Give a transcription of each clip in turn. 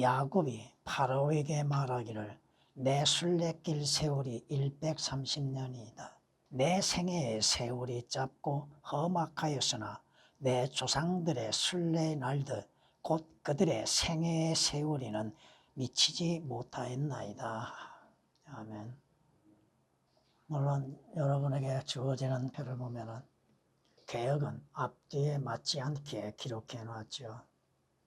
야곱이 파라오에게 말하기를 내 순례길 세월이 130년이다. 내 생애의 세월이 짧고 험악하였으나 내 조상들의 순례의 날들 곧 그들의 생애의 세월이는 미치지 못하였나이다. 아멘. 물론 여러분에게 주어지는 표를 보면은 개역은 앞뒤에 맞지 않게 기록해 놨죠.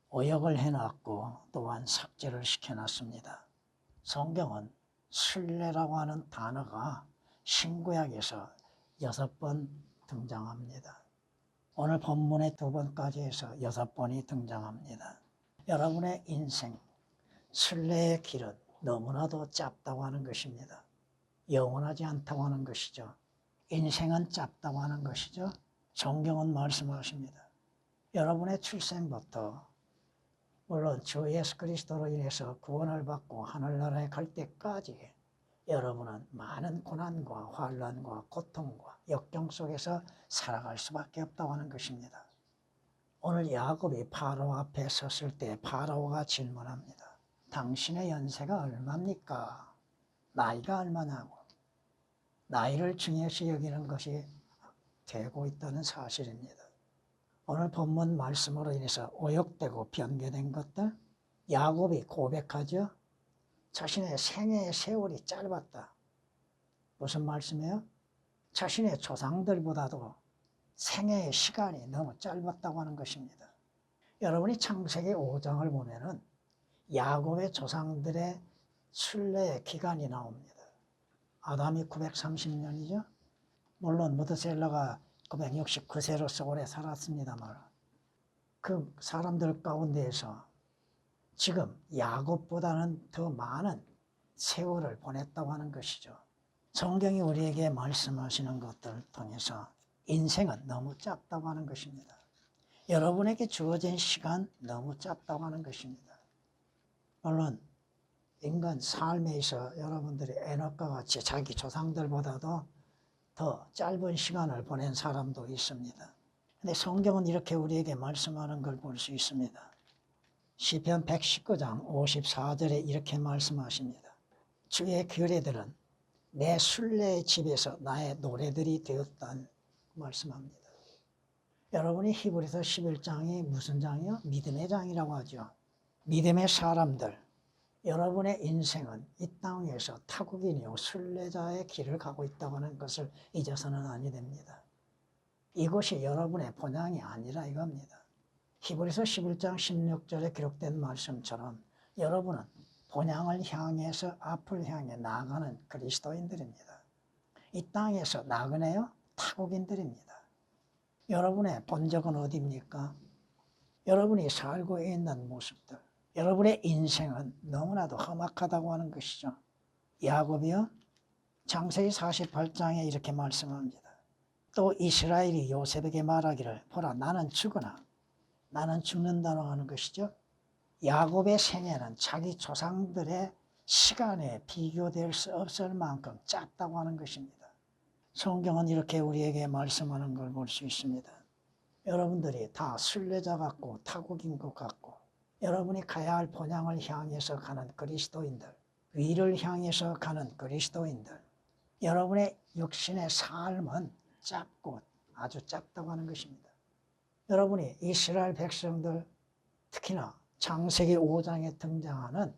오역을 해놨고 또한 삭제를 시켜놨습니다. 성경은 순례라고 하는 단어가 신구약에서 6번 등장합니다. 오늘 본문의 2번까지 해서 6번이 등장합니다. 여러분의 인생, 순례의 길은 너무나도 짧다고 하는 것입니다. 영원하지 않다고 하는 것이죠. 인생은 짧다고 하는 것이죠. 성경은 말씀하십니다. 여러분의 출생부터 물론 주 예수 그리스도로 인해서 구원을 받고 하늘나라에 갈 때까지 여러분은 많은 고난과 환난과 고통과 역경 속에서 살아갈 수밖에 없다고 하는 것입니다. 오늘 야곱이 파라오 앞에 섰을 때 파라오가 질문합니다. 당신의 연세가 얼마입니까? 나이가 얼마냐고. 나이를 중요시 여기는 것이 되고 있다는 사실입니다. 오늘 본문 말씀으로 인해서 오역되고 변개된 것들, 야곱이 고백하죠. 자신의 생애의 세월이 짧았다. 무슨 말씀이에요? 자신의 조상들보다도 생애의 시간이 너무 짧았다고 하는 것입니다. 여러분이 창세기 5장을 보면은 야곱의 조상들의 순례의 기간이 나옵니다. 아담이 930년이죠. 물론 무드셀라가 969세로서 오래 살았습니다만 그 사람들 가운데에서 지금 야곱보다는 더 많은 세월을 보냈다고 하는 것이죠. 성경이 우리에게 말씀하시는 것들을 통해서 인생은 너무 짧다고 하는 것입니다. 여러분에게 주어진 시간 너무 짧다고 하는 것입니다. 물론 인간 삶에 있어 여러분들이 에녹과 같이 자기 조상들보다도 더 짧은 시간을 보낸 사람도 있습니다. 근데 성경은 이렇게 우리에게 말씀하는 걸 볼 수 있습니다. 시편 119장 54절에 이렇게 말씀하십니다. 주의 규례들은 내 순례의 집에서 나의 노래들이 되었다는 말씀합니다. 여러분이 히브리서 11장이 무슨 장이요? 믿음의 장이라고 하죠. 믿음의 사람들, 여러분의 인생은 이 땅에서 타국인이요 순례자의 길을 가고 있다고 하는 것을 잊어서는 아니 됩니다. 이것이 여러분의 본향이 아니라 이겁니다. 히브리서 11장 16절에 기록된 말씀처럼 여러분은 본향을 향해서 앞을 향해 나아가는 그리스도인들입니다. 이 땅에서 나그네요 타국인들입니다. 여러분의 본적은 어디입니까? 여러분이 살고 있는 모습들, 여러분의 인생은 너무나도 험악하다고 하는 것이죠. 야곱이요 창세기 48장에 이렇게 말씀합니다. 또 이스라엘이 요셉에게 말하기를 보라 나는 죽으나 나는 죽는다고 하는 것이죠. 야곱의 생애는 자기 조상들의 시간에 비교될 수 없을 만큼 짧다고 하는 것입니다. 성경은 이렇게 우리에게 말씀하는 걸 볼 수 있습니다. 여러분들이 다 순례자 같고 타국인 것 같고 여러분이 가야 할 본향을 향해서 가는 그리스도인들, 위를 향해서 가는 그리스도인들, 여러분의 육신의 삶은 짧고 아주 짧다고 하는 것입니다. 여러분이 이스라엘 백성들, 특히나 창세기 5장에 등장하는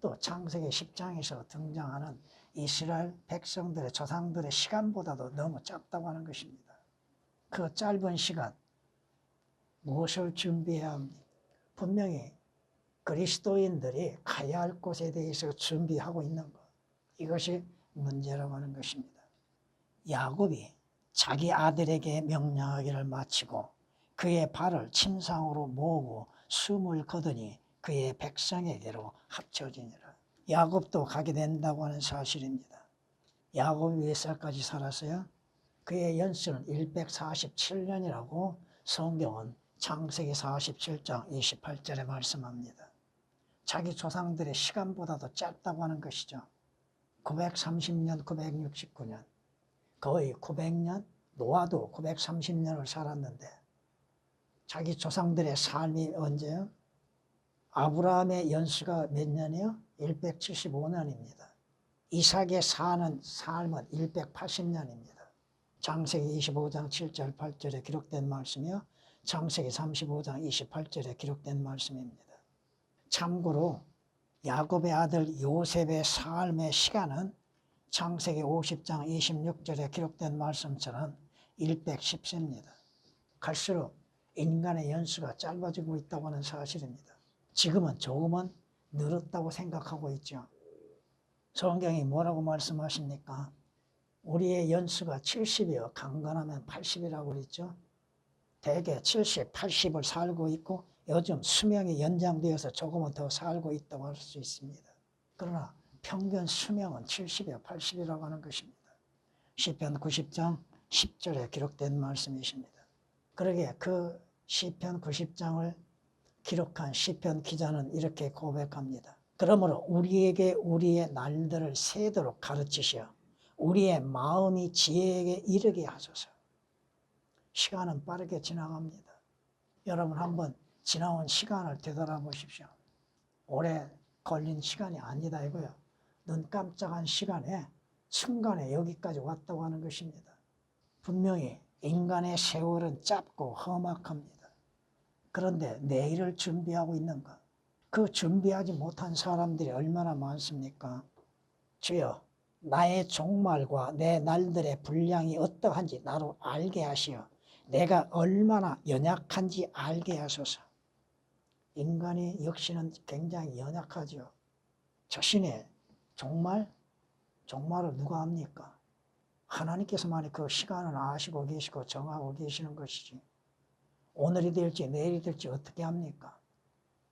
또 창세기 10장에서 등장하는 이스라엘 백성들의 조상들의 시간보다도 너무 짧다고 하는 것입니다. 그 짧은 시간 무엇을 준비해야 합니까? 분명히 그리스도인들이 가야 할 곳에 대해서 준비하고 있는 것, 이것이 문제라고 하는 것입니다. 야곱이 자기 아들에게 명령하기를 마치고 그의 발을 침상으로 모으고 숨을 거두니 그의 백성에게로 합쳐지니라. 야곱도 가게 된다고 하는 사실입니다. 야곱이 몇 살까지 살았어요? 그의 연수는 147년이라고 성경은 창세기 47장 28절에 말씀합니다. 자기 조상들의 시간보다도 짧다고 하는 것이죠. 930년, 969년, 거의 900년, 노아도 930년을 살았는데 자기 조상들의 삶이 언제요? 아브라함의 연수가 몇 년이요? 175년입니다. 이삭의 사는 삶은 180년입니다. 창세기 25장 7절 8절에 기록된 말씀이요. 창세기 35장 28절에 기록된 말씀입니다. 참고로 야곱의 아들 요셉의 삶의 시간은 창세기 50장 26절에 기록된 말씀처럼 110세입니다. 갈수록 인간의 연수가 짧아지고 있다고 하는 사실입니다. 지금은 조금은 늘었다고 생각하고 있죠. 성경이 뭐라고 말씀하십니까? 우리의 연수가 70이요. 강건하면 80이라고 그랬죠. 대개 70, 80을 살고 있고 요즘 수명이 연장되어서 조금은 더 살고 있다고 할 수 있습니다. 그러나 평균 수명은 70이요. 80이라고 하는 것입니다. 시편 90장 10절에 기록된 말씀이십니다. 그러게 그 시편 90장을 기록한 시편 기자는 이렇게 고백합니다. 그러므로 우리에게 우리의 날들을 세도록 가르치시어 우리의 마음이 지혜에게 이르게 하소서. 시간은 빠르게 지나갑니다. 여러분 한번 지나온 시간을 되돌아보십시오. 오래 걸린 시간이 아니다 이거요. 눈 깜짝한 시간에 순간에 여기까지 왔다고 하는 것입니다. 분명히 인간의 세월은 짧고 험악합니다. 그런데 내일을 준비하고 있는가? 그 준비하지 못한 사람들이 얼마나 많습니까? 주여, 나의 종말과 내 날들의 분량이 어떠한지 나로 알게 하시어 내가 얼마나 연약한지 알게 하소서. 인간이 역시는 굉장히 연약하죠. 자신의 종말을 누가 합니까? 하나님께서만이 그 시간을 아시고 계시고 정하고 계시는 것이지. 오늘이 될지 내일이 될지 어떻게 합니까?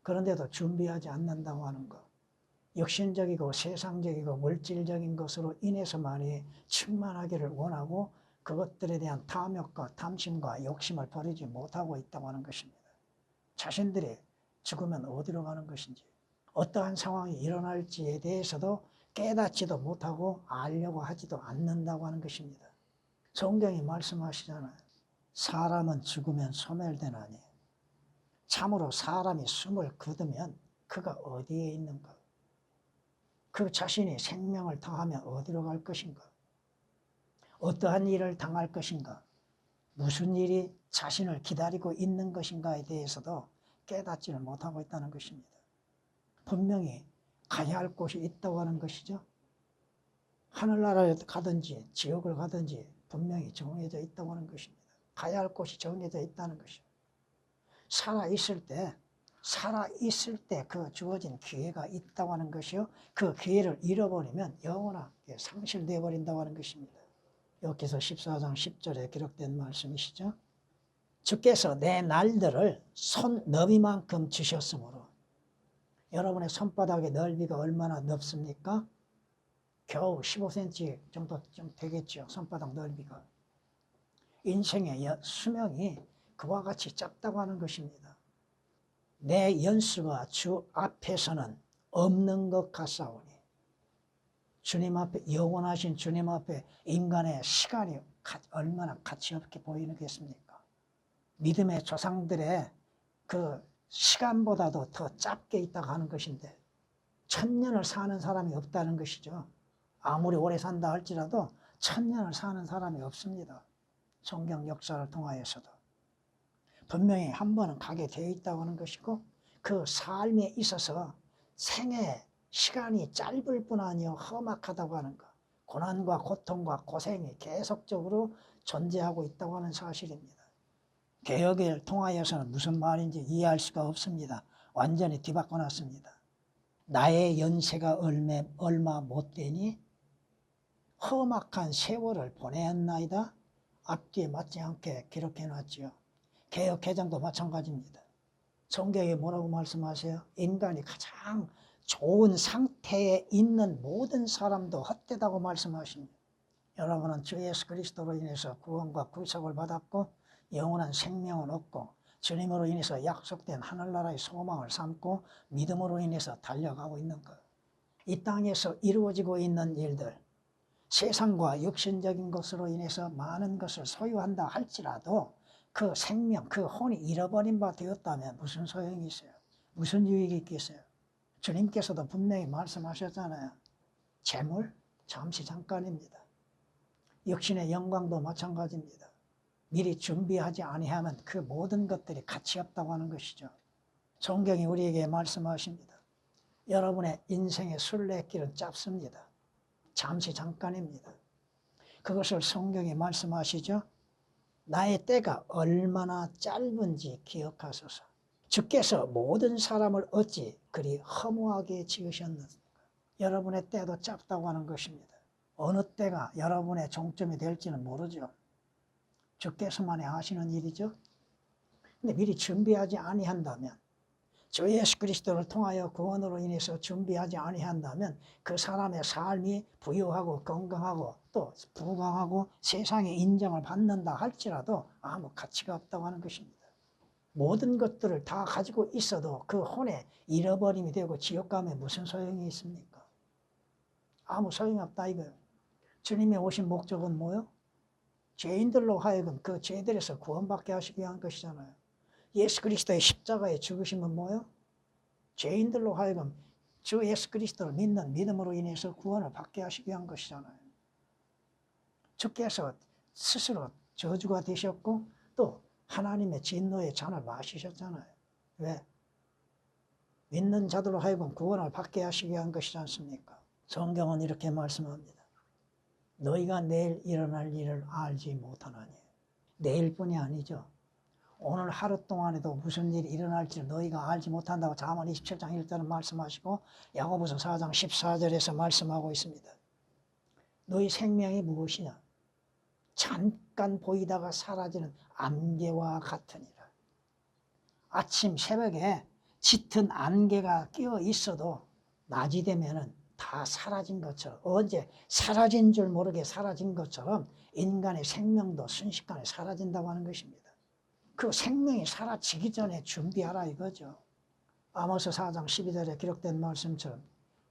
그런데도 준비하지 않는다고 하는 것. 육신적이고 세상적이고 물질적인 것으로 인해서만이 충만하기를 원하고 그것들에 대한 탐욕과 탐심과 욕심을 버리지 못하고 있다고 하는 것입니다. 자신들이 죽으면 어디로 가는 것인지, 어떠한 상황이 일어날지에 대해서도 깨닫지도 못하고 알려고 하지도 않는다고 하는 것입니다. 성경이 말씀하시잖아요. 사람은 죽으면 소멸되나니 참으로 사람이 숨을 거두면 그가 어디에 있는가? 그 자신이 생명을 다하면 어디로 갈 것인가? 어떠한 일을 당할 것인가? 무슨 일이 자신을 기다리고 있는 것인가에 대해서도 깨닫지를 못하고 있다는 것입니다. 분명히 가야 할 곳이 있다고 하는 것이죠. 하늘나라에 가든지 지옥을 가든지 분명히 정해져 있다고 하는 것입니다. 가야 할 곳이 정해져 있다는 것이죠. 살아있을 때 그 주어진 기회가 있다고 하는 것이요. 그 기회를 잃어버리면 영원하게 상실되어 버린다고 하는 것입니다. 여기서 14장 10절에 기록된 말씀이시죠. 주께서 내 날들을 손 너비만큼 주셨으므로. 여러분의 손바닥의 넓이가 얼마나 넓습니까? 겨우 15cm 정도 좀 되겠죠. 손바닥 넓이가. 인생의 수명이 그와 같이 짧다고 하는 것입니다. 내 연수가 주 앞에서는 없는 것 같사오니 주님 앞에, 영원하신 주님 앞에 인간의 시간이 얼마나 가치 없게 보이겠습니까? 믿음의 조상들의 그 시간보다도 더 짧게 있다고 하는 것인데 1000년을 사는 사람이 없다는 것이죠. 아무리 오래 산다 할지라도 1000년을 사는 사람이 없습니다. 성경 역사를 통하여서도. 분명히 한 번은 가게 되어 있다고 하는 것이고 그 삶에 있어서 생애 시간이 짧을 뿐 아니요 험악하다고 하는 것. 고난과 고통과 고생이 계속적으로 존재하고 있다고 하는 사실입니다. 개혁을 통하여서는 무슨 말인지 이해할 수가 없습니다. 완전히 뒤바꿔 놨습니다. 나의 연세가 얼마 못 되니 험악한 세월을 보내었나이다. 앞뒤에 맞지 않게 기록해 놨지요. 개혁 개정도 마찬가지입니다. 성경에 뭐라고 말씀하세요? 인간이 가장 좋은 상태에 있는 모든 사람도 헛되다고 말씀하십니다. 여러분은 주 예수 그리스도로 인해서 구원과 구속을 받았고 영원한 생명을 얻고 주님으로 인해서 약속된 하늘나라의 소망을 삼고 믿음으로 인해서 달려가고 있는 것. 이 땅에서 이루어지고 있는 일들, 세상과 육신적인 것으로 인해서 많은 것을 소유한다 할지라도 그 생명, 그 혼이 잃어버린 바 되었다면 무슨 소용이 있어요? 무슨 유익이 있겠어요? 주님께서도 분명히 말씀하셨잖아요. 재물 잠시 잠깐입니다. 육신의 영광도 마찬가지입니다. 미리 준비하지 아니하면 그 모든 것들이 가치 없다고 하는 것이죠. 성경이 우리에게 말씀하십니다. 여러분의 인생의 순례길은 짧습니다. 잠시 잠깐입니다. 그것을 성경이 말씀하시죠. 나의 때가 얼마나 짧은지 기억하소서. 주께서 모든 사람을 어찌 그리 허무하게 지으셨는가. 여러분의 때도 짧다고 하는 것입니다. 어느 때가 여러분의 종점이 될지는 모르죠. 주께서만이 아시는 일이죠. 근데 미리 준비하지 아니한다면, 주 예수 그리스도를 통하여 구원으로 인해서 준비하지 아니한다면 그 사람의 삶이 부유하고 건강하고 또 부강하고 세상의 인정을 받는다 할지라도 아무 가치가 없다고 하는 것입니다. 모든 것들을 다 가지고 있어도 그 혼에 잃어버림이 되고 지옥 가면 무슨 소용이 있습니까? 아무 소용이 없다 이거예요. 주님이 오신 목적은 뭐요? 죄인들로 하여금 그 죄들에서 구원받게 하시기 위한 것이잖아요. 예수 그리스도의 십자가의 죽으심은 뭐요? 죄인들로 하여금 주 예수 그리스도를 믿는 믿음으로 인해서 구원을 받게 하시기 위한 것이잖아요. 주께서 스스로 저주가 되셨고 또 하나님의 진노의 잔을 마시셨잖아요. 왜? 믿는 자들로 하여금 구원을 받게 하시기 위한 것이지 않습니까? 성경은 이렇게 말씀합니다. 너희가 내일 일어날 일을 알지 못하나니. 내일뿐이 아니죠. 오늘 하루 동안에도 무슨 일이 일어날지 너희가 알지 못한다고 잠언 27장 1절은 말씀하시고 야고보서 4장 14절에서 말씀하고 있습니다. 너희 생명이 무엇이냐? 잠깐 보이다가 사라지는 안개와 같으니라. 아침 새벽에 짙은 안개가 끼어 있어도 낮이 되면은 다 사라진 것처럼, 언제 사라진 줄 모르게 사라진 것처럼 인간의 생명도 순식간에 사라진다고 하는 것입니다. 그 생명이 사라지기 전에 준비하라 이거죠. 아모스 4장 12절에 기록된 말씀처럼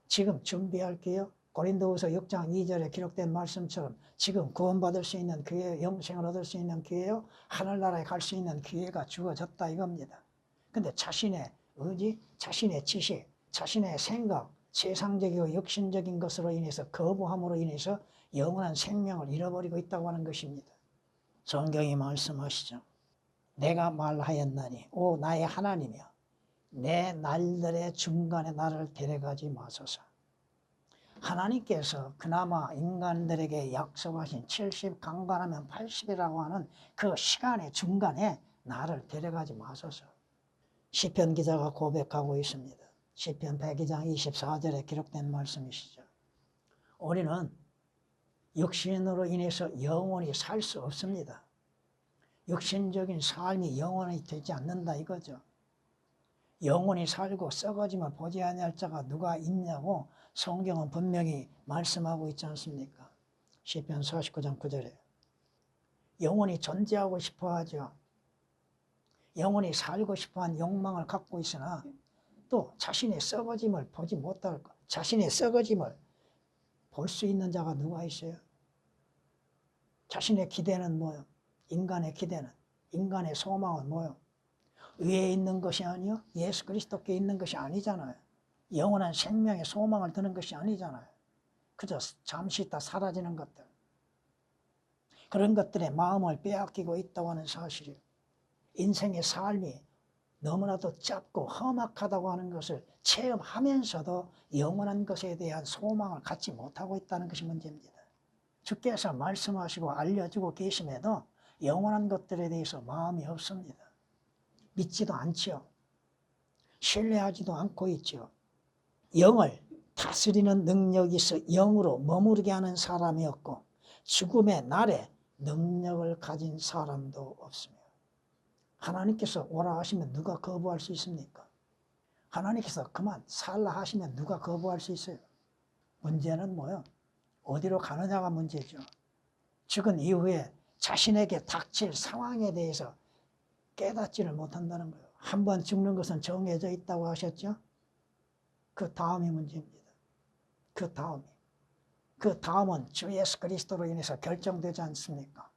지금 준비할게요. 고린도후서 6장 2절에 기록된 말씀처럼 지금 구원받을 수 있는 기회, 영생을 얻을 수 있는 기회요, 하늘나라에 갈 수 있는 기회가 주어졌다 이겁니다. 근데 자신의 의지, 자신의 지식, 자신의 생각, 세상적이고 육신적인 것으로 인해서 거부함으로 인해서 영원한 생명을 잃어버리고 있다고 하는 것입니다. 성경이 말씀하시죠. 내가 말하였나니 오 나의 하나님이여 내 날들의 중간에 나를 데려가지 마소서. 하나님께서 그나마 인간들에게 약속하신 70 강간하면 80이라고 하는 그 시간의 중간에 나를 데려가지 마소서. 시편 기자가 고백하고 있습니다. 시편 102장 24절에 기록된 말씀이시죠. 우리는 육신으로 인해서 영원히 살 수 없습니다. 육신적인 삶이 영원히 되지 않는다 이거죠. 영원히 살고 썩어짐을 보지 아니할 자가 누가 있냐고 성경은 분명히 말씀하고 있지 않습니까? 시편 49장 9절에 영원히 존재하고 싶어 하죠. 영원히 살고 싶어한 욕망을 갖고 있으나 또 자신의 썩어짐을 보지 못할 것, 자신의 썩어짐을 볼 수 있는 자가 누가 있어요? 자신의 기대는 뭐요? 인간의 기대는, 인간의 소망은 뭐요? 위에 있는 것이 아니요? 예수 그리스도께 있는 것이 아니잖아요. 영원한 생명의 소망을 드는 것이 아니잖아요. 그저 잠시 있다 사라지는 것들. 그런 것들에 마음을 빼앗기고 있다고 하는 사실이에요. 인생의 삶이 너무나도 짧고 험악하다고 하는 것을 체험하면서도 영원한 것에 대한 소망을 갖지 못하고 있다는 것이 문제입니다. 주께서 말씀하시고 알려주고 계심에도 영원한 것들에 대해서 마음이 없습니다. 믿지도 않죠. 신뢰하지도 않고 있죠. 영을 다스리는 능력이 있어 영으로 머무르게 하는 사람이 없고 죽음의 날에 능력을 가진 사람도 없습니다. 하나님께서 오라 하시면 누가 거부할 수 있습니까? 하나님께서 그만 살라 하시면 누가 거부할 수 있어요? 문제는 뭐요? 어디로 가느냐가 문제죠. 죽은 이후에 자신에게 닥칠 상황에 대해서 깨닫지를 못한다는 거예요. 한 번 죽는 것은 정해져 있다고 하셨죠? 그 다음이 문제입니다. 그 다음이. 그 다음은 주 예수 그리스도로 인해서 결정되지 않습니까?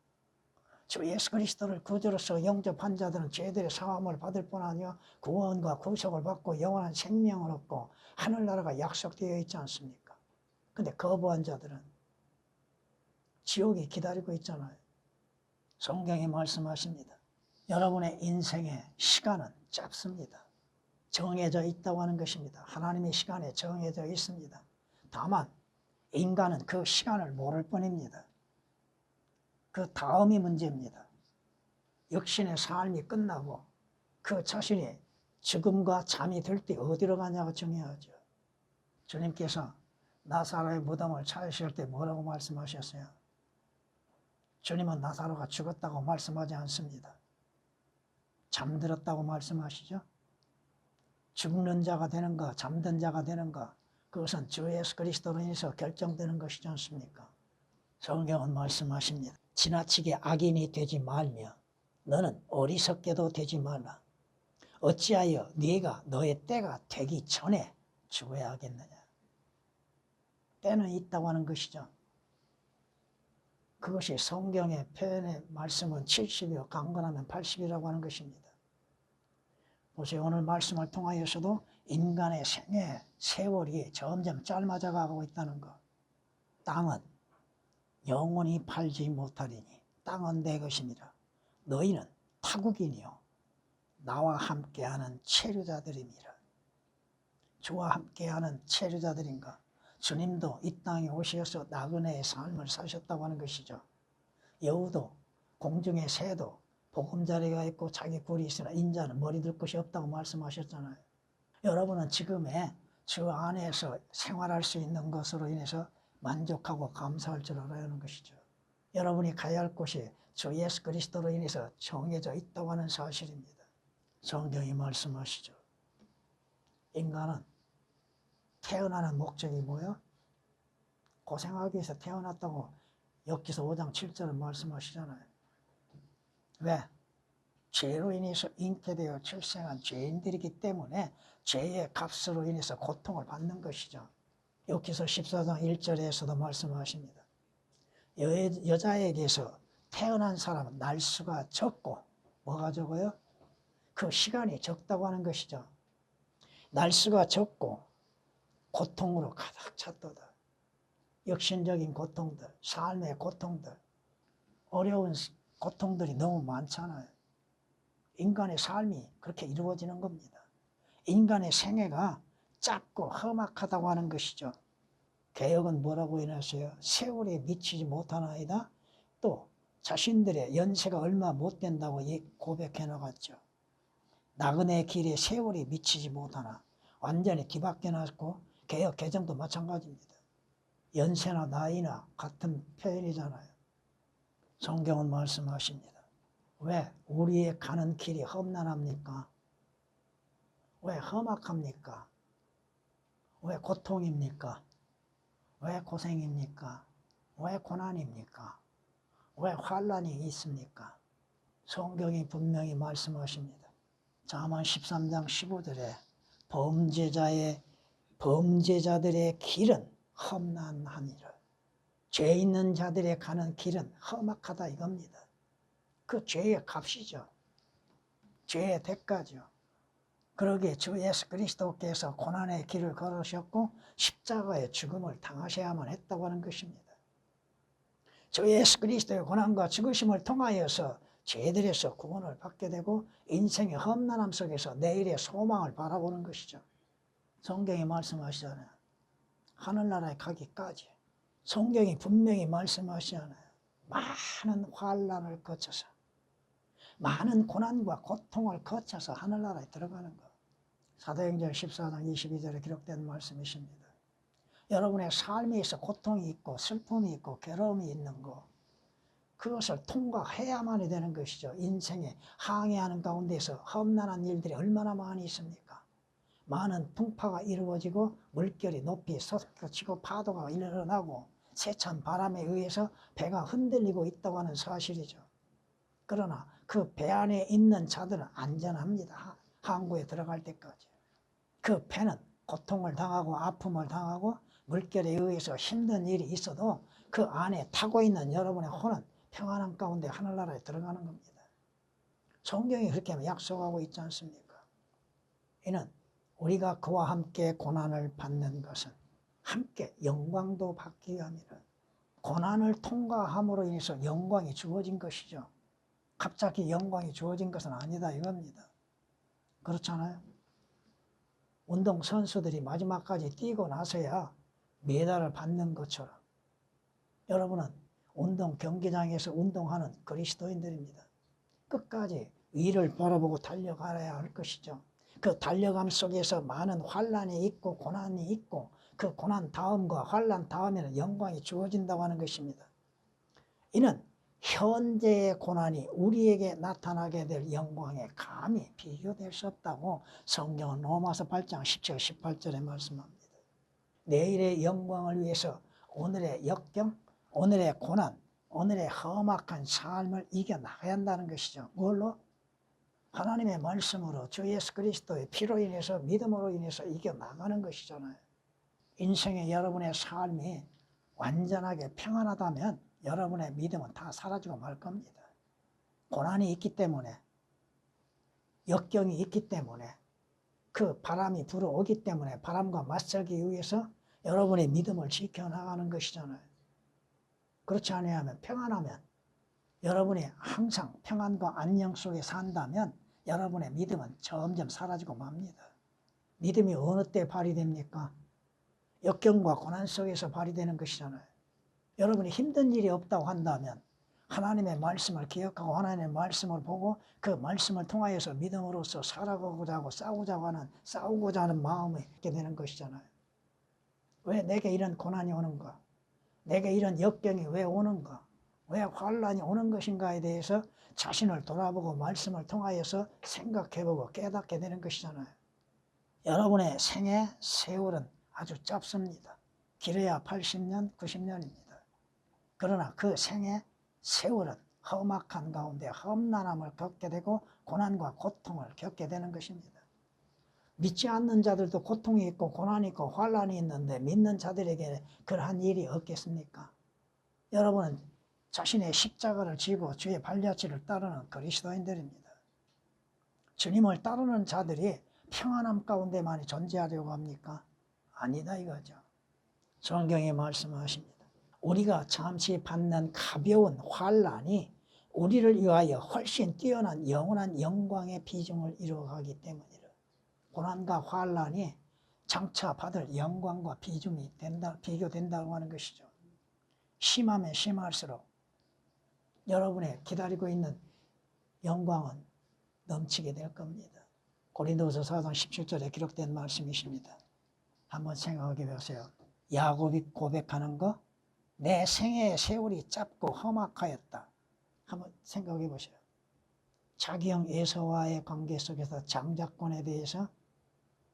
주 예수 그리스도를 구주로서 영접한 자들은 죄들의 사함을 받을 뿐 아니라 구원과 구속을 받고 영원한 생명을 얻고 하늘나라가 약속되어 있지 않습니까? 근데 거부한 자들은 지옥이 기다리고 있잖아요. 성경이 말씀하십니다. 여러분의 인생의 시간은 짧습니다. 정해져 있다고 하는 것입니다. 하나님의 시간에 정해져 있습니다. 다만 인간은 그 시간을 모를 뿐입니다. 그 다음이 문제입니다. 육신의 삶이 끝나고 그 자신이 죽음과 잠이 들 때 어디로 가냐가 중요하죠. 주님께서 나사로의 무덤을 찾으실 때 뭐라고 말씀하셨어요? 주님은 나사로가 죽었다고 말씀하지 않습니다. 잠들었다고 말씀하시죠. 죽는 자가 되는가 잠든 자가 되는가 그것은 주 예수 그리스도로 인해서 결정되는 것이지 않습니까? 성경은 말씀하십니다. 지나치게 악인이 되지 말며 너는 어리석게도 되지 말라. 어찌하여 네가 너의 때가 되기 전에 죽어야 하겠느냐. 때는 있다고 하는 것이죠. 그것이 성경의 표현의 말씀은 70이요 강건하면 80이라고 하는 것입니다. 보세요. 오늘 말씀을 통하여서도 인간의 생애 세월이 점점 짧아져 가고 있다는 것. 땅은 영원히 팔지 못하리니 땅은 내 것이니라. 너희는 타국이니요 나와 함께하는 체류자들이니라. 주와 함께하는 체류자들인가. 주님도 이 땅에 오셔서 나그네의 삶을 사셨다고 하는 것이죠. 여우도 공중의 새도 보금자리가 있고 자기 굴이 있으나 인자는 머리 들 곳이 없다고 말씀하셨잖아요. 여러분은 지금의 주 안에서 생활할 수 있는 것으로 인해서 만족하고 감사할 줄 알아야 하는 것이죠. 여러분이 가야 할 곳이 주 예수 그리스도로 인해서 정해져 있다고 하는 사실입니다. 성경이 말씀하시죠. 인간은 태어나는 목적이 뭐예요? 고생하기 위해서 태어났다고 욥기서 5장 7절은 말씀하시잖아요. 왜? 죄로 인해서 잉태되어 출생한 죄인들이기 때문에 죄의 값으로 인해서 고통을 받는 것이죠. 욥기서 14장 1절에서도 말씀하십니다. 여자에게서 태어난 사람은 날수가 적고 뭐가 적어요? 그 시간이 적다고 하는 것이죠. 날수가 적고 고통으로 가득 찼도다. 역신적인 고통들, 삶의 고통들, 어려운 고통들이 너무 많잖아요. 인간의 삶이 그렇게 이루어지는 겁니다. 인간의 생애가 짧고 험악하다고 하는 것이죠. 개역은 뭐라고 해놨어요? 세월에 미치지 못하나이다. 또 자신들의 연세가 얼마 못 된다고 고백해 나갔죠. 나그네 길에 세월이 미치지 못하나 완전히 뒤바뀌어 놨고 개역 개정도 마찬가지입니다. 연세나 나이나 같은 표현이잖아요. 성경은 말씀하십니다. 왜 우리의 가는 길이 험난합니까? 왜 험악합니까? 왜 고통입니까? 왜 고생입니까? 왜 고난입니까? 왜 환난이 있습니까? 성경이 분명히 말씀하십니다. 잠언 13장 15절에 범죄자들의 길은 험난하니라. 죄 있는 자들의 가는 길은 험악하다 이겁니다. 그 죄의 값이죠. 죄의 대가죠. 그러기에 주 예수 그리스도께서 고난의 길을 걸으셨고 십자가의 죽음을 당하셔야만 했다고 하는 것입니다. 주 예수 그리스도의 고난과 죽으심을 통하여서 죄들에서 구원을 받게 되고 인생의 험난함 속에서 내일의 소망을 바라보는 것이죠. 성경이 말씀하시잖아요. 하늘나라에 가기까지 성경이 분명히 말씀하시잖아요. 많은 환난을 거쳐서 많은 고난과 고통을 거쳐서 하늘나라에 들어가는 것. 사도행전 14장 22절에 기록된 말씀이십니다. 여러분의 삶에 있어 고통이 있고 슬픔이 있고 괴로움이 있는 것, 그것을 통과해야만이 되는 것이죠. 인생에 항해하는 가운데서 험난한 일들이 얼마나 많이 있습니까? 많은 풍파가 이루어지고 물결이 높이 솟구치고 파도가 일어나고 세찬 바람에 의해서 배가 흔들리고 있다고 하는 사실이죠. 그러나 그 배 안에 있는 자들은 안전합니다. 항구에 들어갈 때까지. 그 배는 고통을 당하고 아픔을 당하고 물결에 의해서 힘든 일이 있어도 그 안에 타고 있는 여러분의 혼은 평안한 가운데 하늘나라에 들어가는 겁니다. 성경이 그렇게 약속하고 있지 않습니까? 이는 우리가 그와 함께 고난을 받는 것은 함께 영광도 받기 위함이라. 고난을 통과함으로 인해서 영광이 주어진 것이죠. 갑자기 영광이 주어진 것은 아니다 이겁니다. 그렇잖아요. 운동선수들이 마지막까지 뛰고 나서야 메달을 받는 것처럼 여러분은 운동 경기장에서 운동하는 그리스도인들입니다. 끝까지 위를 바라보고 달려가야 할 것이죠. 그 달려감 속에서 많은 환난이 있고 고난이 있고 그 고난 다음과 환난 다음에는 영광이 주어진다고 하는 것입니다. 이는 현재의 고난이 우리에게 나타나게 될 영광에 감히 비교될 수 없다고 성경은 로마서 8장 17, 18절에 말씀합니다. 내일의 영광을 위해서 오늘의 역경, 오늘의 고난, 오늘의 험악한 삶을 이겨나가야 한다는 것이죠. 뭘로? 하나님의 말씀으로 주 예수 그리스도의 피로 인해서 믿음으로 인해서 이겨나가는 것이잖아요. 인생의 여러분의 삶이 완전하게 평안하다면 여러분의 믿음은 다 사라지고 말 겁니다. 고난이 있기 때문에, 역경이 있기 때문에, 그 바람이 불어오기 때문에 바람과 맞서기 위해서 여러분의 믿음을 지켜나가는 것이잖아요. 그렇지 않으면 평안하면 여러분이 항상 평안과 안녕 속에 산다면 여러분의 믿음은 점점 사라지고 맙니다. 믿음이 어느 때 발휘됩니까? 역경과 고난 속에서 발휘되는 것이잖아요. 여러분이 힘든 일이 없다고 한다면 하나님의 말씀을 기억하고 하나님의 말씀을 보고 그 말씀을 통하여서 믿음으로써 살아가고자 하고 싸우고자 하는 마음이 있게 되는 것이잖아요. 왜 내게 이런 고난이 오는가? 내게 이런 역경이 왜 오는가? 왜 환난이 오는 것인가에 대해서 자신을 돌아보고 말씀을 통하여서 생각해보고 깨닫게 되는 것이잖아요. 여러분의 생애 세월은 아주 짧습니다. 길어야 80년, 90년입니다. 그러나 그 생애 세월은 험악한 가운데 험난함을 겪게 되고 고난과 고통을 겪게 되는 것입니다. 믿지 않는 자들도 고통이 있고 고난이 있고 환난이 있는데 믿는 자들에게 그러한 일이 없겠습니까? 여러분은 자신의 십자가를 지고 주의 발자취를 따르는 그리스도인들입니다. 주님을 따르는 자들이 평안함 가운데만이 존재하려고 합니까? 아니다 이거죠. 성경이 말씀하십니다. 우리가 잠시 받는 가벼운 환난이 우리를 위하여 훨씬 뛰어난 영원한 영광의 비중을 이루어가기 때문이라. 고난과 환난이 장차 받을 영광과 비중이 비교된다고 하는 것이죠. 심하면 심할수록 여러분의 기다리고 있는 영광은 넘치게 될 겁니다. 고린도서 4장 17절에 기록된 말씀이십니다. 한번 생각해 보세요. 야곱이 고백하는 거, 내 생애의 세월이 짧고 험악하였다. 한번 생각해 보세요. 자기 형 에서와의 관계 속에서 장자권에 대해서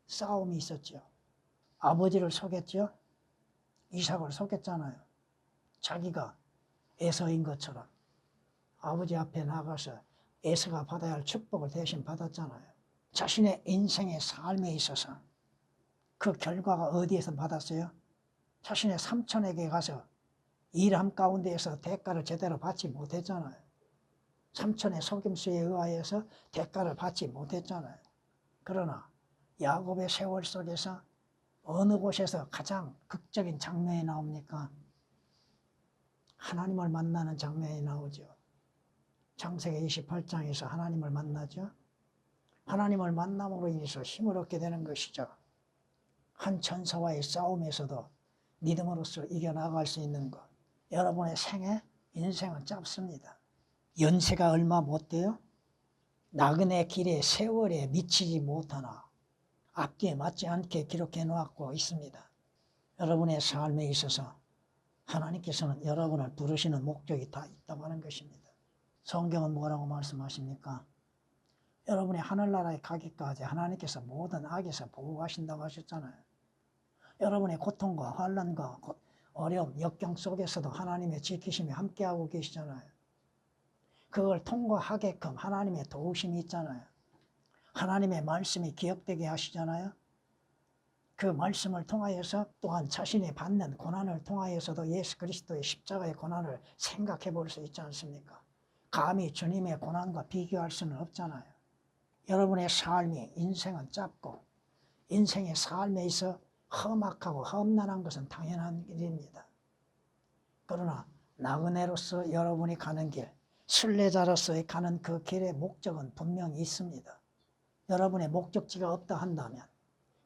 싸움이 있었죠. 아버지를 속였죠. 이삭을 속였잖아요. 자기가 에서인 것처럼 아버지 앞에 나가서 에서가 받아야 할 축복을 대신 받았잖아요. 자신의 인생의 삶에 있어서 그 결과가 어디에서 받았어요? 자신의 삼촌에게 가서 일함 가운데에서 대가를 제대로 받지 못했잖아요. 삼촌의 속임수에 의하여서 대가를 받지 못했잖아요. 그러나 야곱의 세월 속에서 어느 곳에서 가장 극적인 장면이 나옵니까? 하나님을 만나는 장면이 나오죠. 창세기 28장에서 하나님을 만나죠. 하나님을 만남으로 인해서 힘을 얻게 되는 것이죠. 한 천사와의 싸움에서도 믿음으로써 이겨나갈 수 있는 것. 여러분의 생애, 인생은 짧습니다. 연세가 얼마 못 돼요? 나그네 길에 세월에 미치지 못하나 앞뒤에 맞지 않게 기록해 놓고 있습니다. 여러분의 삶에 있어서 하나님께서는 여러분을 부르시는 목적이 다 있다고 하는 것입니다. 성경은 뭐라고 말씀하십니까? 여러분이 하늘나라에 가기까지 하나님께서 모든 악에서 보호하신다고 하셨잖아요. 여러분의 고통과 환난과 어려움, 역경 속에서도 하나님의 지키심이 함께하고 계시잖아요. 그걸 통과하게끔 하나님의 도우심이 있잖아요. 하나님의 말씀이 기억되게 하시잖아요. 그 말씀을 통하여서 또한 자신이 받는 고난을 통하여서도 예수 그리스도의 십자가의 고난을 생각해 볼 수 있지 않습니까? 감히 주님의 고난과 비교할 수는 없잖아요. 여러분의 삶이, 인생은 짧고 인생의 삶에 있어 험악하고 험난한 것은 당연한 일입니다. 그러나 나그네로서 여러분이 가는 길, 순례자로서의 가는 그 길의 목적은 분명히 있습니다. 여러분의 목적지가 없다 한다면,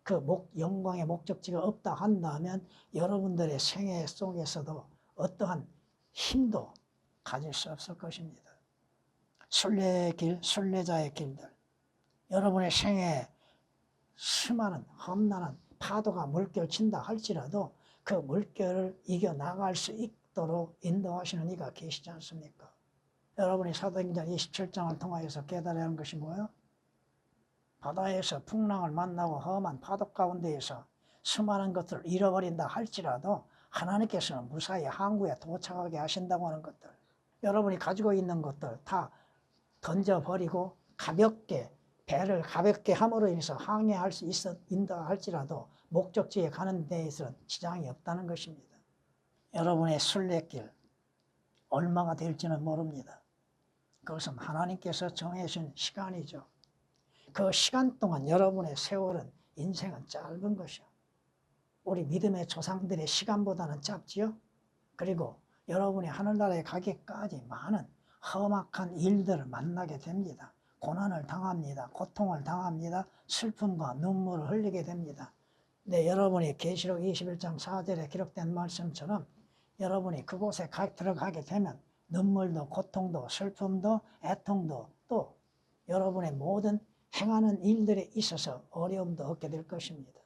그 영광의 목적지가 없다 한다면 여러분들의 생애 속에서도 어떠한 힘도 가질 수 없을 것입니다. 순례의 길, 순례자의 길들, 여러분의 생애에 수많은 험난한 파도가 물결 친다 할지라도 그 물결을 이겨나갈 수 있도록 인도하시는 이가 계시지 않습니까? 여러분이 사도행전 27장을 통하여서 깨달아야 하는 것이 뭐예요? 바다에서 풍랑을 만나고 험한 파도 가운데에서 수많은 것들을 잃어버린다 할지라도 하나님께서는 무사히 항구에 도착하게 하신다고 하는 것들, 여러분이 가지고 있는 것들 다 던져버리고 가볍게, 배를 가볍게 함으로 인해서 항해할 수 있다 할지라도 목적지에 가는 데에서는 지장이 없다는 것입니다. 여러분의 순례길 얼마가 될지는 모릅니다. 그것은 하나님께서 정해주신 시간이죠. 그 시간 동안 여러분의 세월은, 인생은 짧은 것이요. 우리 믿음의 조상들의 시간보다는 짧지요. 그리고 여러분이 하늘나라에 가기까지 많은 험악한 일들을 만나게 됩니다. 고난을 당합니다. 고통을 당합니다. 슬픔과 눈물을 흘리게 됩니다. 네, 여러분이 계시록 21장 4절에 기록된 말씀처럼 여러분이 그곳에 들어가게 되면 눈물도 고통도 슬픔도 애통도 또 여러분의 모든 행하는 일들에 있어서 어려움도 얻게 될 것입니다.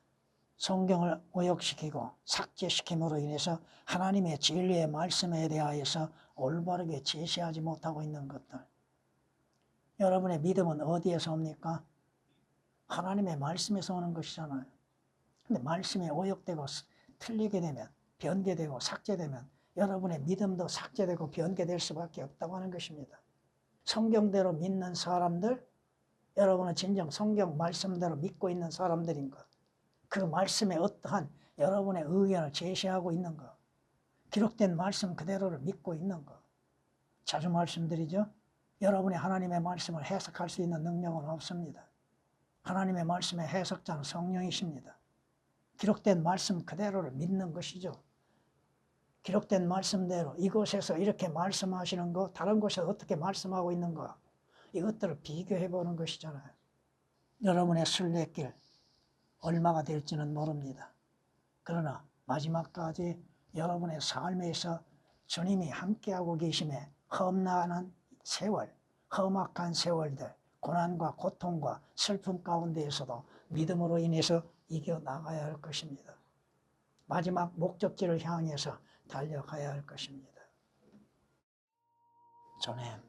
성경을 오역시키고 삭제시킴으로 인해서 하나님의 진리의 말씀에 대하여서 올바르게 제시하지 못하고 있는 것들. 여러분의 믿음은 어디에서 옵니까? 하나님의 말씀에서 오는 것이잖아요. 근데 말씀이 오역되고 틀리게 되면, 변개되고 삭제되면 여러분의 믿음도 삭제되고 변개될 수밖에 없다고 하는 것입니다. 성경대로 믿는 사람들, 여러분은 진정 성경 말씀대로 믿고 있는 사람들인 것, 그 말씀에 어떠한 여러분의 의견을 제시하고 있는 것, 기록된 말씀 그대로를 믿고 있는 것. 자주 말씀드리죠. 여러분이 하나님의 말씀을 해석할 수 있는 능력은 없습니다. 하나님의 말씀의 해석자는 성령이십니다. 기록된 말씀 그대로를 믿는 것이죠. 기록된 말씀대로 이곳에서 이렇게 말씀하시는 거, 다른 곳에서 어떻게 말씀하고 있는 거, 이것들을 비교해 보는 것이잖아요. 여러분의 순례길 얼마가 될지는 모릅니다. 그러나 마지막까지 여러분의 삶에서 주님이 함께하고 계심에 험난한 세월, 험악한 세월들, 고난과 고통과 슬픔 가운데에서도 믿음으로 인해서 이겨나가야 할 것입니다. 마지막 목적지를 향해서 달려가야 할 것입니다. 전에